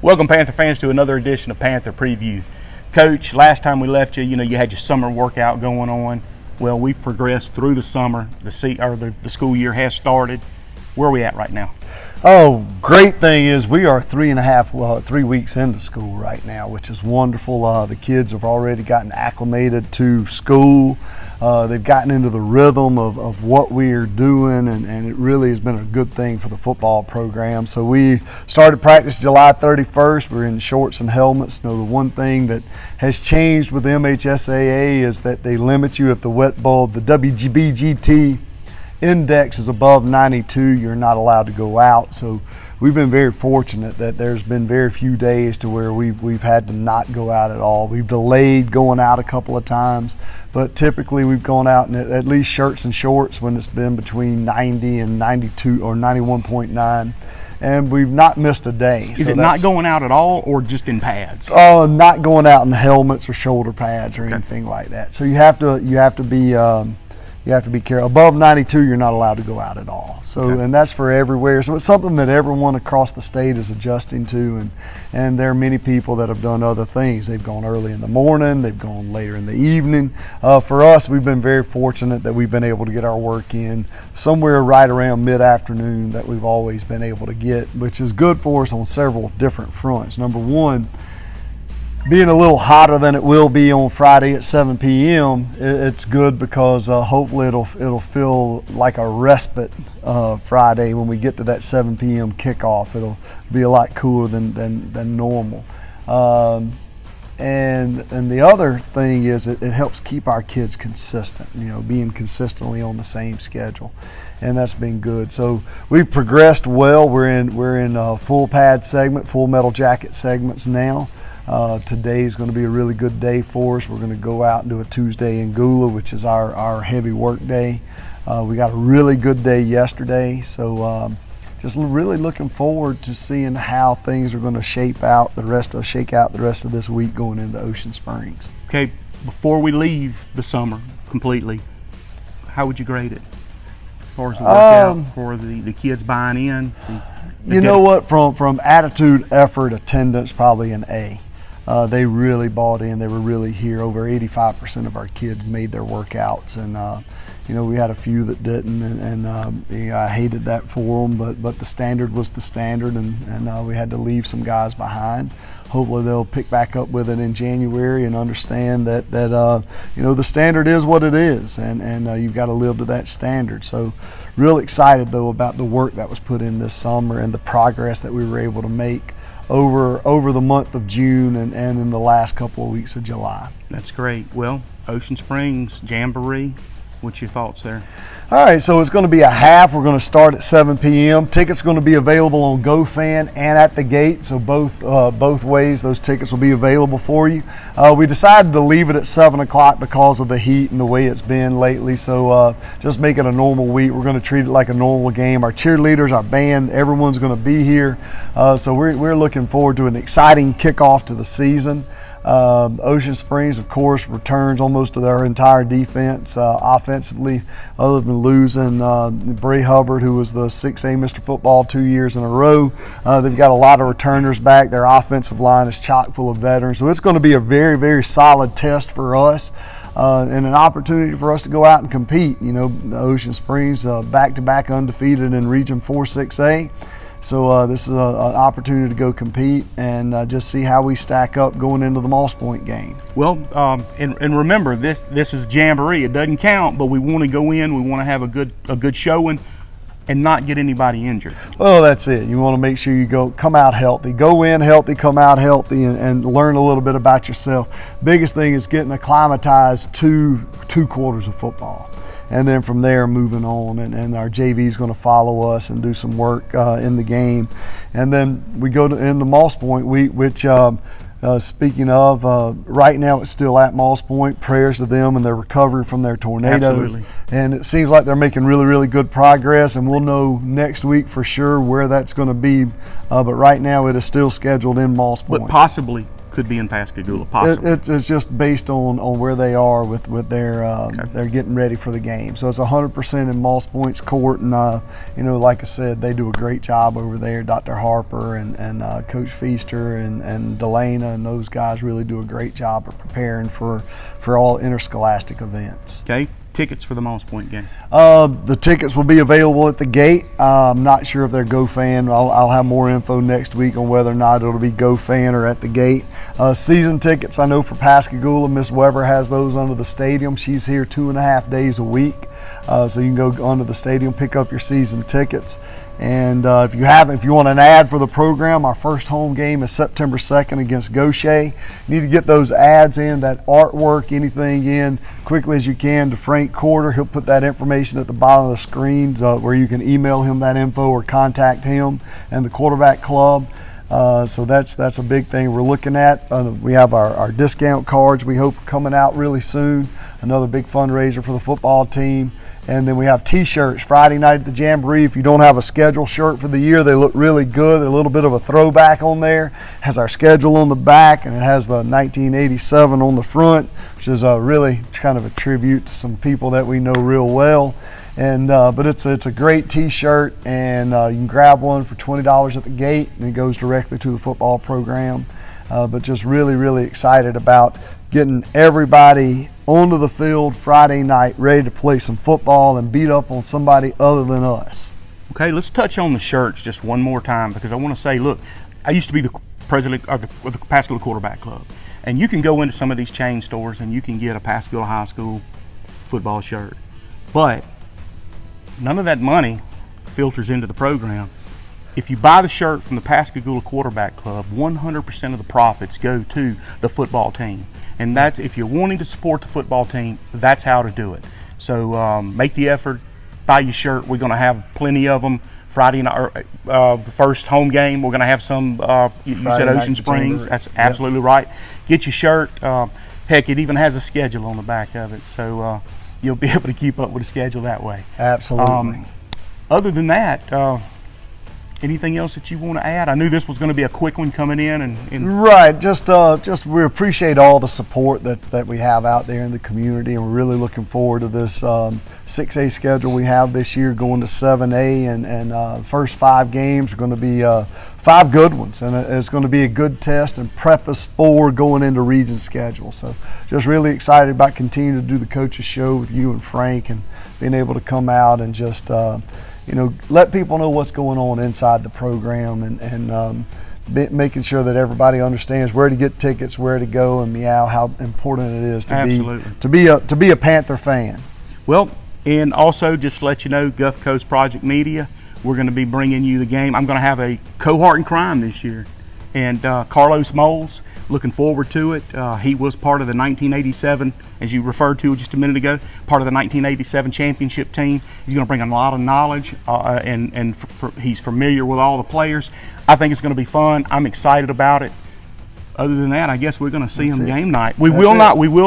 Welcome, Panther fans, to another edition of Panther Preview. Coach, last time we left you, you had your summer workout going on. Well, we've progressed through the summer. The school year has started. Where are we at right now? Oh, great thing is we are 3 weeks into school right now, which is wonderful. The kids have already gotten acclimated to school. They've gotten into the rhythm of what we are doing, and it really has been a good thing for the football program. So we started practice July 31st. We're in shorts and helmets. The one thing that has changed with the MHSAA is that they limit you if the wet bulb, the WBGT index is above 92, you're not allowed to go out. So we've been very fortunate that there's been very few days to where we've had to not go out at all. We've delayed going out a couple of times, but typically we've gone out in at least shirts and shorts when it's been between 90 and 92 or 91.9. And we've not missed a day. Is it not going out at all, or just in pads? Not going out in helmets or shoulder pads or anything like that. So you have to be careful. Above 92, you're not allowed to go out at all. So, and that's for everywhere. So it's something that everyone across the state is adjusting to, and there are many people that have done other things. They've gone early in the morning, they've gone later in the evening. For us, we've been very fortunate that we've been able to get our work in somewhere right around mid-afternoon that we've always been able to get, which is good for us on several different fronts. Number one, being a little hotter than it will be on Friday at 7 p.m., it's good because hopefully it'll feel like a respite Friday when we get to that 7 p.m. kickoff. It'll be a lot cooler than normal. And the other thing is it helps keep our kids consistent, being consistently on the same schedule. And that's been good. So we've progressed well. We're in full pad segment, full metal jacket segments now. Today is going to be a really good day for us. We're going to go out and do a Tuesday in Gula, which is our heavy work day. We got a really good day yesterday, so just really looking forward to seeing how things are going to shake out the rest of this week going into Ocean Springs. Okay, before we leave the summer completely, how would you grade it as far as the workout for the kids buying in? You know what? From attitude, effort, attendance, probably an A. They really bought in. They were really here. Over 85% of our kids made their workouts, and we had a few that didn't, and I hated that for them. But the standard was the standard, and we had to leave some guys behind. Hopefully they'll pick back up with it in January and understand that the standard is what it is, and you've got to live to that standard. So real excited though about the work that was put in this summer and the progress that we were able to make over the month of June and in the last couple of weeks of July. That's great. Well, Ocean Springs Jamboree, what's your thoughts there? All right, so it's going to be a half. We're going to start at 7 p.m. Tickets are going to be available on GoFan and at the gate, so both ways those tickets will be available for you. We decided to leave it at 7 o'clock because of the heat and the way it's been lately, so just make it a normal week. We're going to treat it like a normal game. Our cheerleaders, our band, everyone's going to be here, so we're looking forward to an exciting kickoff to the season. Ocean Springs, of course, returns almost to their entire defense offensively, other than losing Bray Hubbard, who was the 6A Mr. Football 2 years in a row. They've got a lot of returners back. Their offensive line is chock full of veterans. So it's going to be a very, very solid test for us and an opportunity for us to go out and compete. The Ocean Springs back-to-back undefeated in Region 4 6A. So this is an opportunity to go compete and just see how we stack up going into the Moss Point game. Well, and remember, this is Jamboree. It doesn't count, but we want to go in. We want to have a good showing and not get anybody injured. Well, that's it. You want to make sure you come out healthy. Go in healthy, come out healthy, and learn a little bit about yourself. Biggest thing is getting acclimatized to 2 quarters of football. And then from there, moving on, and our JV is going to follow us and do some work in the game. And then we go into Moss Point, which speaking of, right now it's still at Moss Point. Prayers to them and their recovery from their tornadoes. Absolutely. And it seems like they're making really, really good progress, and we'll know next week for sure where that's going to be. But right now it is still scheduled in Moss Point. But possibly could be in Pascagoula, possibly. It's just based on where they are with their they're getting ready for the game. So it's 100% in Moss Point's court, and like I said, they do a great job over there. Dr. Harper and Coach Feaster and Delana and those guys really do a great job of preparing for all interscholastic events. Okay. Tickets for the Moss Point game? The tickets will be available at the gate. I'm not sure if they're GoFan. I'll have more info next week on whether or not it'll be GoFan or at the gate. Season tickets, I know for Pascagoula, Miss Weber has those under the stadium. She's here 2.5 days a week. So you can go onto the stadium, pick up your season tickets. And if you want an ad for the program, our first home game is September 2nd against Gaucher. You need to get those ads in, that artwork, anything in quickly as you can to Frank Corder. He'll put that information at the bottom of the screen where you can email him that info or contact him and the quarterback club. So that's a big thing we're looking at. We have our discount cards we hope coming out really soon. Another big fundraiser for the football team. And then we have T-shirts Friday night at the Jamboree. If you don't have a schedule shirt for the year, they look really good. They're a little bit of a throwback on there. It has our schedule on the back, and it has the 1987 on the front, which is really kind of a tribute to some people that we know real well. And but it's a great T-shirt, and you can grab one for $20 at the gate, and it goes directly to the football program. But just really, really excited about getting everybody onto the field Friday night, ready to play some football and beat up on somebody other than us. Okay, let's touch on the shirts just one more time, because I want to say, look, I used to be the president of the Pascagoula Quarterback Club, and you can go into some of these chain stores and you can get a Pascagoula High School football shirt, but none of that money filters into the program. If you buy the shirt from the Pascagoula Quarterback Club, 100% of the profits go to the football team. And that's, if you're wanting to support the football team, that's how to do it. So make the effort, buy your shirt. We're going to have plenty of them Friday night, the first home game. We're going to have some, you said Ocean Springs. That's absolutely right. Get your shirt. Heck, it even has a schedule on the back of it. So you'll be able to keep up with the schedule that way. Absolutely. Other than that, anything else that you want to add? I knew this was going to be a quick one coming in, and right. Just we appreciate all the support that we have out there in the community, and we're really looking forward to this 6A schedule we have this year, going to 7A, and first 5 games are going to be 5 good ones, and it's going to be a good test and prep us for going into region schedule. So just really excited about continuing to do the coaches show with you and Frank, and being able to come out and just let people know what's going on inside the program, and making sure that everybody understands where to get tickets, where to go, and how important it is to be a Panther fan. Well, and also just to let you know, Gulf Coast Project Media, we're going to be bringing you the game. I'm going to have a cohort in crime this year, and Carlos Moles, looking forward to it. He was part of the 1987, as you referred to just a minute ago, part of the 1987 championship team. He's going to bring a lot of knowledge, and he's familiar with all the players. I think it's going to be fun. I'm excited about it. Other than that, I guess we're going to see him game night. We will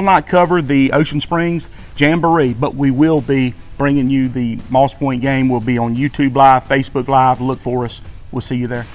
not cover the Ocean Springs Jamboree, but we will be bringing you the Moss Point game. We'll be on YouTube Live, Facebook Live. Look for us. We'll see you there.